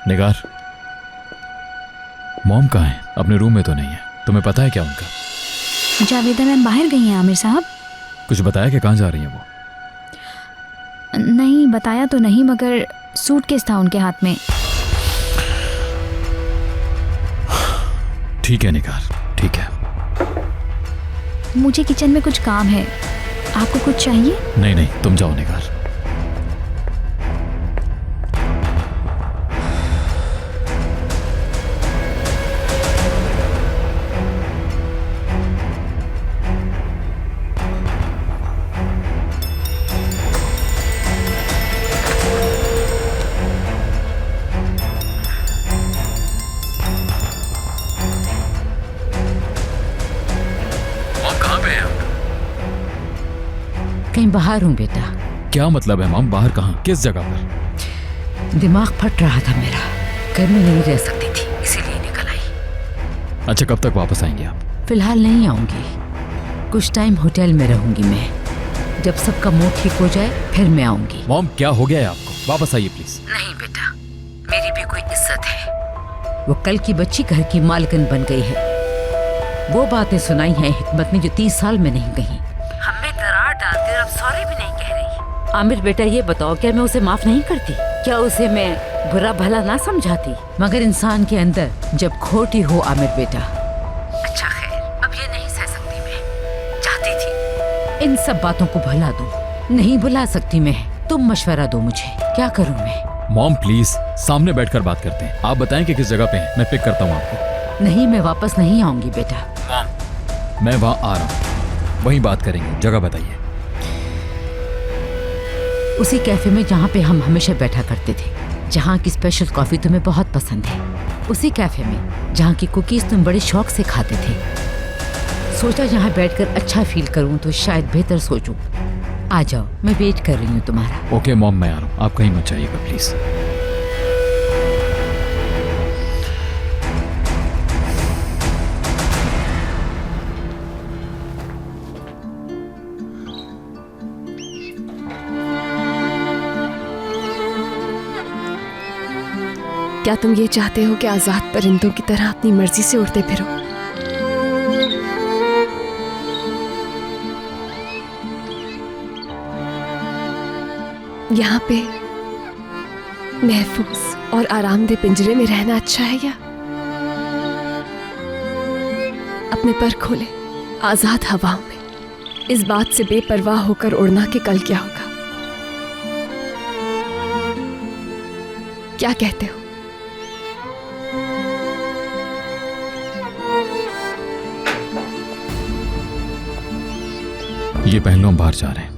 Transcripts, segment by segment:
निगार, mom कहाँ है? अपने रूम में तो नहीं है। तुम्हें पता है क्या उनका? जावेदा मैम बाहर गई हैं आमिर साहब। कुछ बताया कि कहाँ जा रही हैं वो? नहीं बताया तो नहीं, मगर सूटकेस था उनके हाथ में। ठीक है निगार, ठीक है। मुझे किचन में कुछ काम है, आपको कुछ चाहिए? नहीं नहीं, तुम जाओ निगार। कहीं बाहर हूँ बेटा। क्या मतलब है मॉम? बाहर कहाँ? किस जगह पर? दिमाग फट रहा था मेरा, घर में नहीं रह सकती थी, इसीलिए निकल आई। अच्छा, कब तक वापस आएंगे आप? फिलहाल नहीं आऊंगी, कुछ टाइम होटल में रहूंगी मैं। जब सबका मूड ठीक हो जाए फिर मैं आऊंगी। मॉम क्या हो गया है आपको? वापस आइए प्लीज। नहीं बेटा, मेरी भी कोई इज्जत है। वो कल की बच्ची घर की मालकिन बन गई है। वो बातें सुनाई हैं हिकमत ने जो 30 साल में नहीं कही। हमें दरार डालती और अब सॉरी भी नहीं कह रही। आमिर बेटा ये बताओ, क्या मैं उसे माफ नहीं करती? क्या उसे मैं बुरा भला ना समझाती? मगर इंसान के अंदर जब खोटी हो आमिर बेटा। अच्छा खैर, अब ये नहीं सह सकती मैं। चाहती थी इन सब बातों को भुला दूं, नहीं भुला सकती मैं। तुम मशवरा दो मुझे, क्या करूं मैं? मॉम प्लीज, सामने बैठकर बात करते हैं। आप बताएं कि किस जगह पे हैं, मैं पिक करता हूँ आपको। नहीं, मैं वापस नहीं आऊंगी बेटा। मैं वहाँ आ रहा हूँ, वहीं बात करेंगे। जगह बताइए। उसी कैफे में जहाँ पे हम हमेशा बैठा करते थे, जहाँ की स्पेशल कॉफी तुम्हें बहुत पसंद है। उसी कैफे में जहाँ की कुकीज तुम बड़े शौक से खाते थे। सोचा जहाँ बैठकर अच्छा फील करूँ तो शायद बेहतर सोचूं। आ जाओ, मैं वेट कर रही हूँ तुम्हारा। ओके मॉम, मैं आ रहा हूँ। आप कहीं मत जाइएगा प्लीज। क्या तुम ये चाहते हो कि आजाद परिंदों की तरह अपनी मर्जी से उड़ते फिरो? यहाँ पे महफूज और आरामदेह पिंजरे में रहना अच्छा है या अपने पर खोले आजाद हवाओं में इस बात से बेपरवाह होकर उड़ना कि कल क्या होगा? क्या कहते हो? ये पहन लो, हम बाहर जा रहे हैं।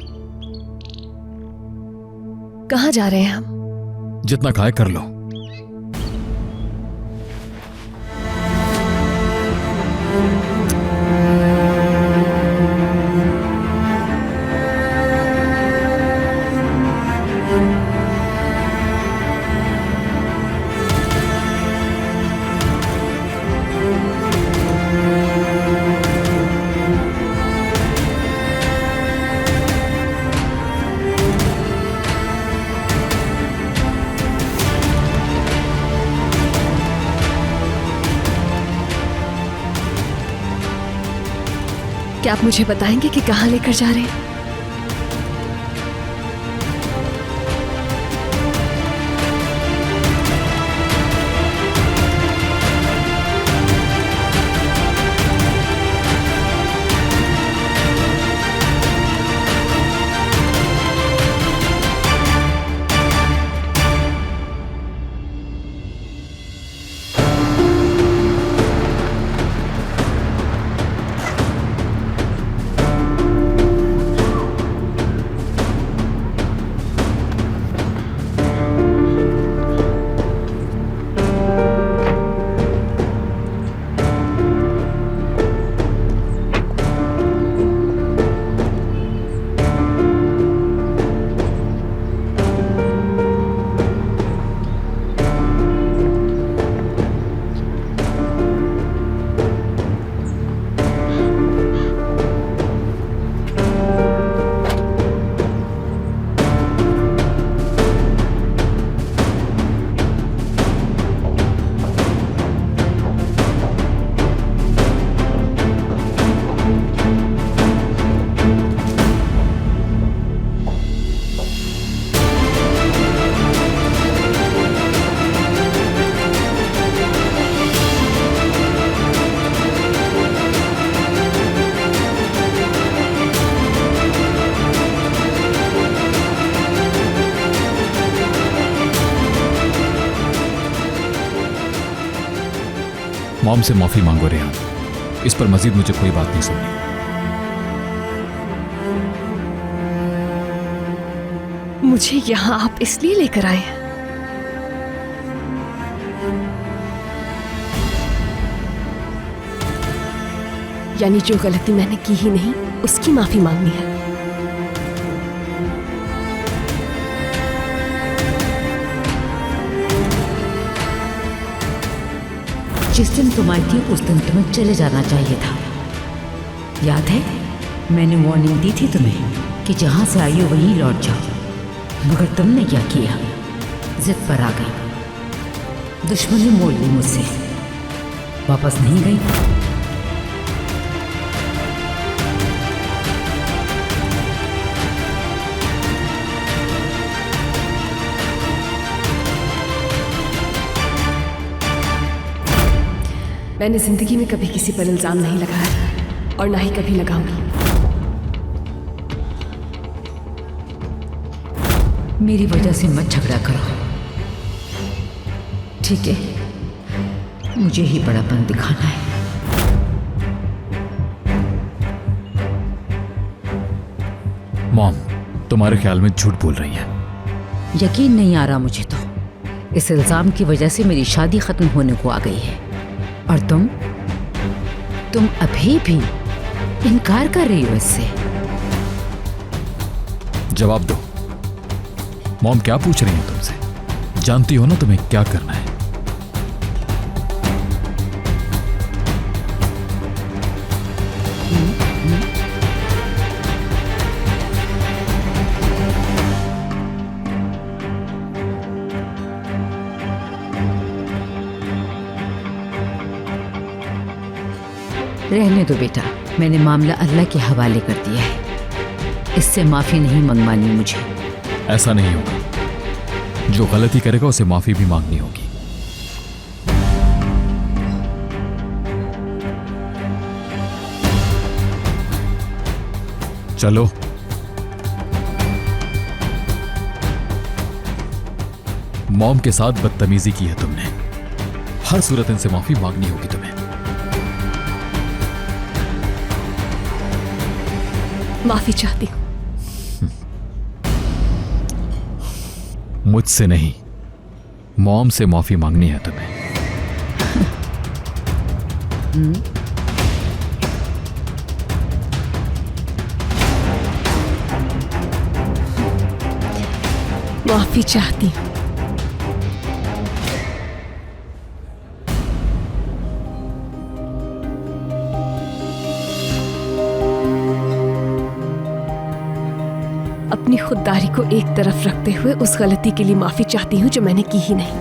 कहाँ जा रहे हैं हम? जितना खाए कर लो। क्या आप मुझे बताएंगे कि कहाँ लेकर जा रहे हैं? मॉम से माफी मांगो रेहान, इस पर मजीद मुझे कोई बात नहीं सुननी। मुझे यहाँ आप इसलिए लेकर आए हैं? यानी जो गलती मैंने की ही नहीं उसकी माफी मांगनी है। जिस दिन तुम आई थी उस दिन तुम्हें चले जाना चाहिए था। याद है मैंने वार्निंग दी थी तुम्हें कि जहां से आई हो वहीं लौट जाओ, मगर तुमने क्या किया, जिद पर आ गई, दुश्मनी मोल ली मुझसे, वापस नहीं गई। मैंने जिंदगी में कभी किसी पर इल्जाम नहीं लगाया और ना ही कभी लगाऊंगी। मेरी वजह से मत झगड़ा करो, ठीक है? मुझे ही बड़ापन दिखाना है। मॉम तुम्हारे ख्याल में झूठ बोल रही हैं। यकीन नहीं आ रहा मुझे तो। इस इल्जाम की वजह से मेरी शादी खत्म होने को आ गई है और तुम अभी भी इनकार कर रही हो इससे। जवाब दो मॉम, क्या पूछ रही हैं तुमसे? जानती हो ना तुम्हें क्या करना है। रहने दो बेटा, मैंने मामला अल्लाह के हवाले कर दिया है। इससे माफी नहीं मंगवानी मुझे। ऐसा नहीं होगा, जो गलती करेगा उसे माफी भी मांगनी होगी। चलो मॉम के साथ बदतमीजी की है तुमने, हर सूरत इनसे माफी मांगनी होगी तुम्हें। माफी चाहती हूँ। मुझसे नहीं, मॉम से माफी मांगनी है तुम्हें। माफी चाहती हूँ। अपनी खुददारी को एक तरफ रखते हुए उस गलती के लिए माफी चाहती हूँ जो मैंने की ही नहीं।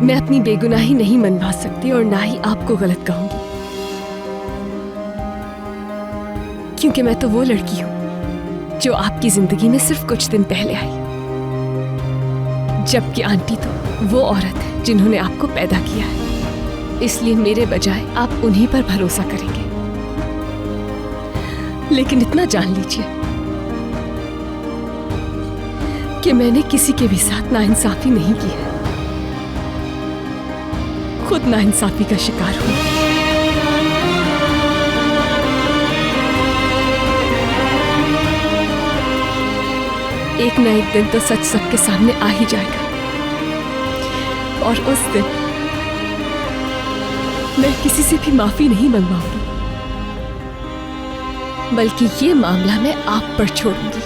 मैं अपनी बेगुनाही नहीं मनवा सकती और ना ही आपको गलत कहूंगी, क्योंकि मैं तो वो लड़की हूं जो आपकी जिंदगी में सिर्फ कुछ दिन पहले आई, जबकि आंटी तो वो औरत है जिन्होंने आपको पैदा किया है। इसलिए मेरे बजाय आप उन्हीं पर भरोसा करेंगे। लेकिन इतना जान लीजिए कि मैंने किसी के भी साथ नाइंसाफी नहीं की है, खुद नाइंसाफी का शिकार हुई। एक ना एक दिन तो सच सबके सामने आ ही जाएगा और उस दिन मैं किसी से भी माफी नहीं मंगवाऊंगी, बल्कि ये मामला मैं आप पर छोड़ूंगी,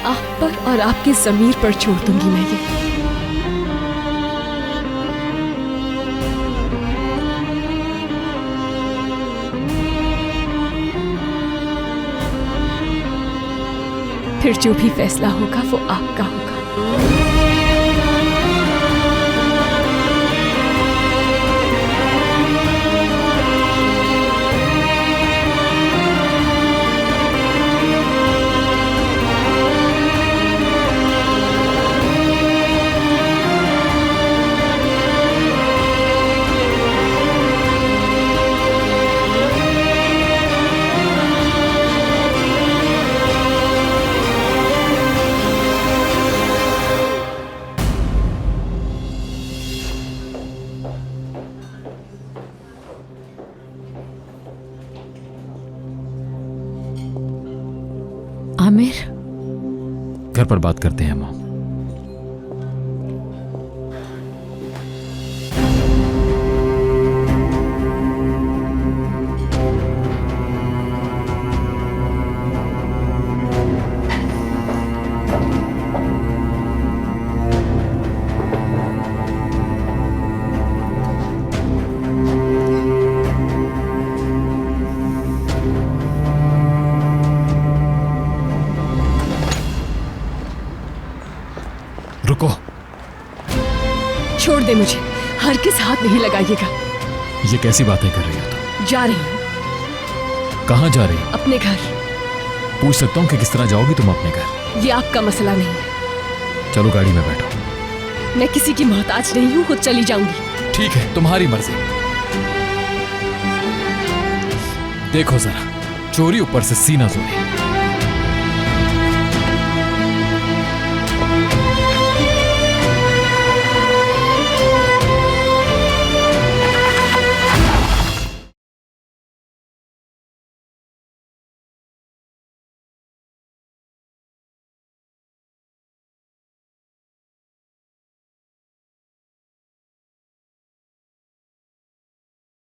आप पर और आपकी ज़मीर पर छोड़ दूंगी मैं ये। फिर जो भी फैसला होगा वो आपका होगा। आमिर, घर पर बात करते हैं मॉम। रुको। छोड़ दे मुझे, हरगिज़ हाथ नहीं लगाइएगा। ये कैसी बातें कर रही हो तुम? जा रही हूँ कहाँ जा रही हो? अपने घर। पूछ सकता हूँ कि किस तरह जाओगी तुम अपने घर? ये आपका मसला नहीं है। चलो गाड़ी में बैठो। मैं किसी की मोहताज नहीं हूँ, खुद चली जाऊंगी। ठीक है, तुम्हारी मर्जी। देखो जरा, चोरी ऊपर से सीना जोरी।